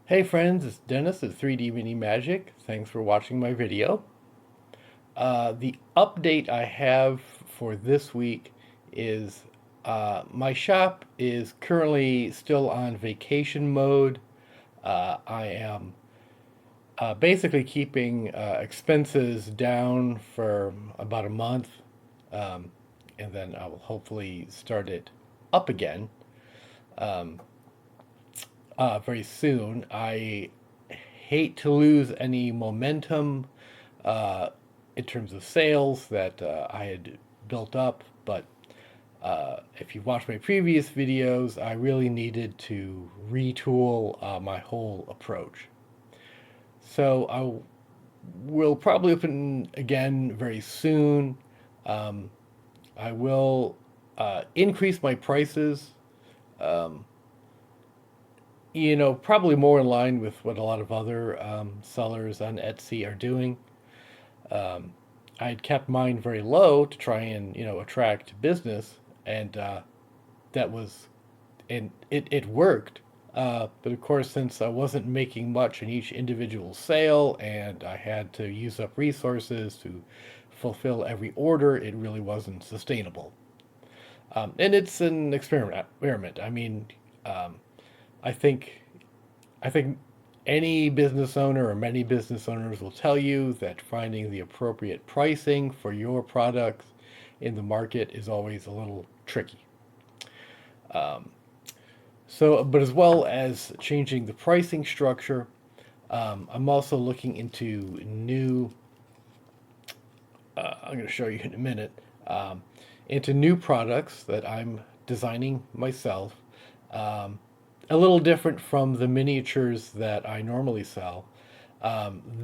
Hey friends, it's Dennis at 3D Mini Magic. Thanks for watching my video. The update I have for this week is my shop is currently still on vacation mode. I am basically keeping expenses down for about a month, um, and then I will hopefully start it up again very soon. I hate to lose any momentum uh, in terms of sales that I had built up, but if you've watched my previous videos, I really needed to retool my whole approach. So I will probably open again very soon. Um, I will increase my prices, um, probably more in line with what a lot of other sellers on Etsy are doing. Um, I had kept mine very low to try and attract business, and that was and it worked. But of course, since I wasn't making much in each individual sale, and I had to use up resources to fulfill every order, it really wasn't sustainable. And it's an experiment. Experiment. I mean, um, I think I think any business owner or many business owners will tell you that finding the appropriate pricing for your products in the market is always a little tricky. But as well as changing the pricing structure, I'm also looking into I'm going to show you in a minute, um, into new products that I'm designing myself. Um, a little different from the miniatures that I normally sell.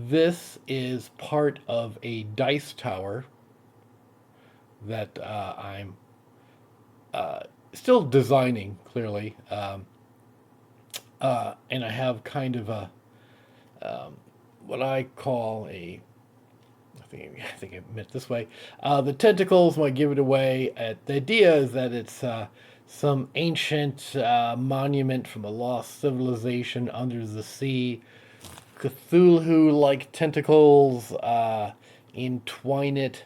This is part of a dice tower that I'm still designing, clearly. And I have kind of a what I call a I think I meant this way. The tentacles might give it away. The idea is that it's some ancient monument from a lost civilization under the sea. Cthulhu-like tentacles entwine it.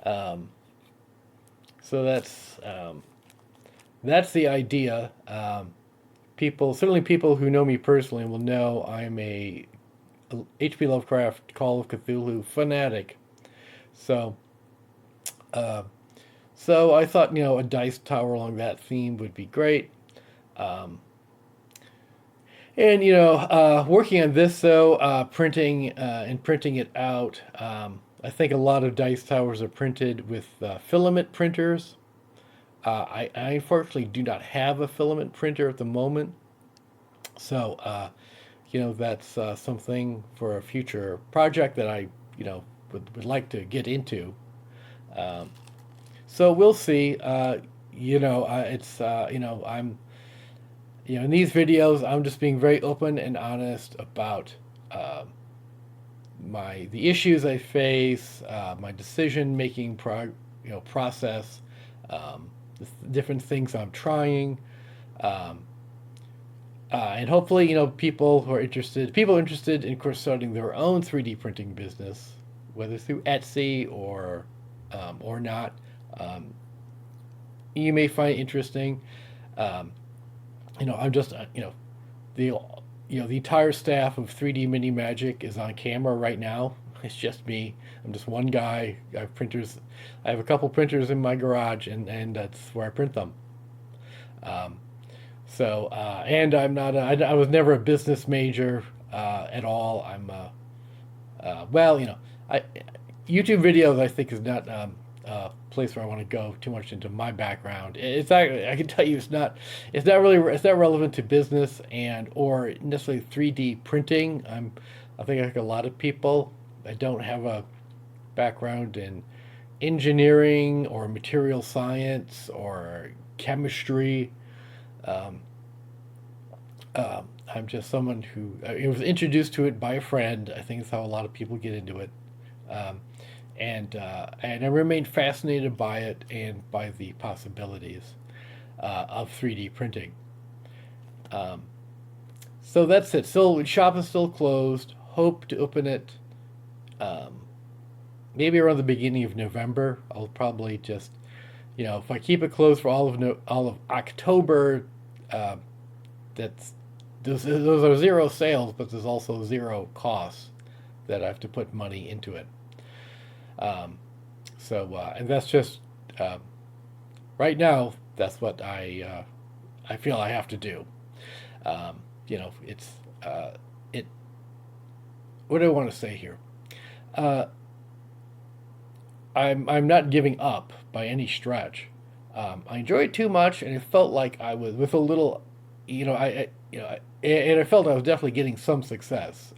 Um, so that's the idea. Certainly people who know me personally will know I'm a H.P. Lovecraft Call of Cthulhu fanatic. So, uh, so I thought a dice tower along that theme would be great. Um, and working on this though, printing it out. I think a lot of dice towers are printed with filament printers. I unfortunately do not have a filament printer at the moment, so that's something for a future project that I would like to get into. Um, so we'll see. It's in these videos I'm just being very open and honest about um, the issues I face, my decision making process, the different things I'm trying. Um, and hopefully, people interested in, of course, starting their own 3D printing business, whether through Etsy or not, um, you may find interesting. Um, I'm just, the, the entire staff of 3D Mini Magic is on camera right now. It's just me. I'm just one guy. I have printers. I have a couple printers in my garage, and that's where I print them. Um, and I'm not. I was never a business major at all. Well, I YouTube videos I think is not a place where I want to go too much into my background. It's I can tell you it's not relevant to business and or necessarily 3D printing. I think like a lot of people, I don't have a background in engineering or material science or chemistry. Um, I'm just someone who I was introduced to it by a friend. I think that's how a lot of people get into it, um, and I remain fascinated by it and by the possibilities of 3D printing. Um, So that's it. Still, shop is still closed. Hope to open it um, maybe around the beginning of November. I'll probably just, if I keep it closed for all of October, uh, that's those are zero sales, but there's also zero costs that I have to put money into it. Um, and that's just uh, right now. That's what I feel I have to do. It's it. What do I want to say here? Uh, I'm not giving up by any stretch. I enjoyed it too much, and it felt like I was with a little, and I felt I was definitely getting some success.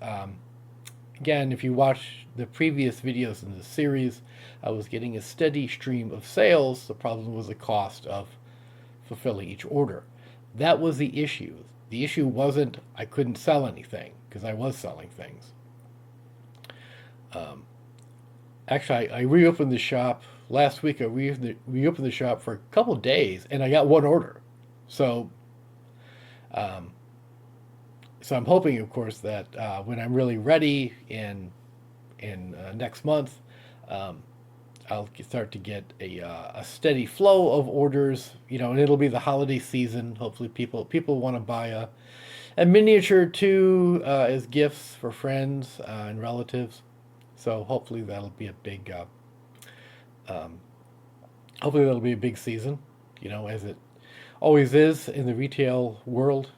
Again, if you watch the previous videos in the series, I was getting a steady stream of sales. The problem was the cost of fulfilling each order. That was the issue. The issue wasn't I couldn't sell anything because I was selling things. Um, Actually, I reopened the shop last week. I reopened the shop for a couple of days, and I got one order. So, um, so I'm hoping, of course, that when I'm really ready in next month, um, I'll start to get a steady flow of orders. And it'll be the holiday season. Hopefully, people want to buy a miniature too as gifts for friends and relatives. So um, hopefully that'll be a big season, as it always is in the retail world,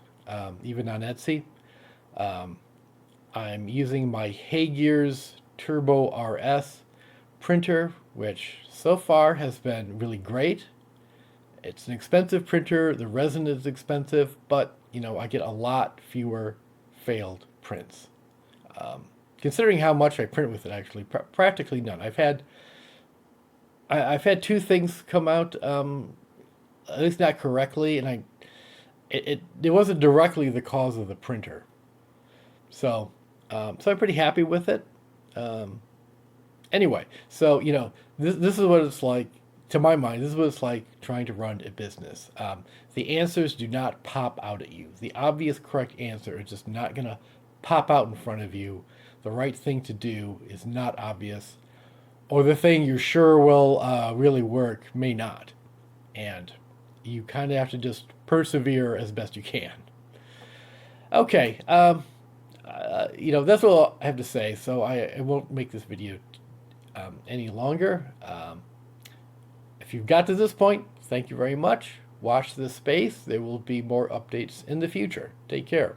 even on Etsy. Um, I'm using my Hagears Turbo RS printer, which so far has been really great. It's an expensive printer. The resin is expensive, but I get a lot fewer failed prints. Um, Considering how much I print with it, actually, practically none. I've had two things come out, at least not correctly, and it wasn't directly the cause of the printer. So I'm pretty happy with it. Um, anyway, so this is what it's like to my mind. This is what it's like trying to run a business. The answers do not pop out at you. The obvious correct answer is just not gonna pop out in front of you. The right thing to do is not obvious, or the thing you're sure will really work may not. And you kind of have to just persevere as best you can. Okay, that's all I have to say. So I won't make this video any longer. If you've got to this point, thank you very much. Watch this space. There will be more updates in the future. Take care.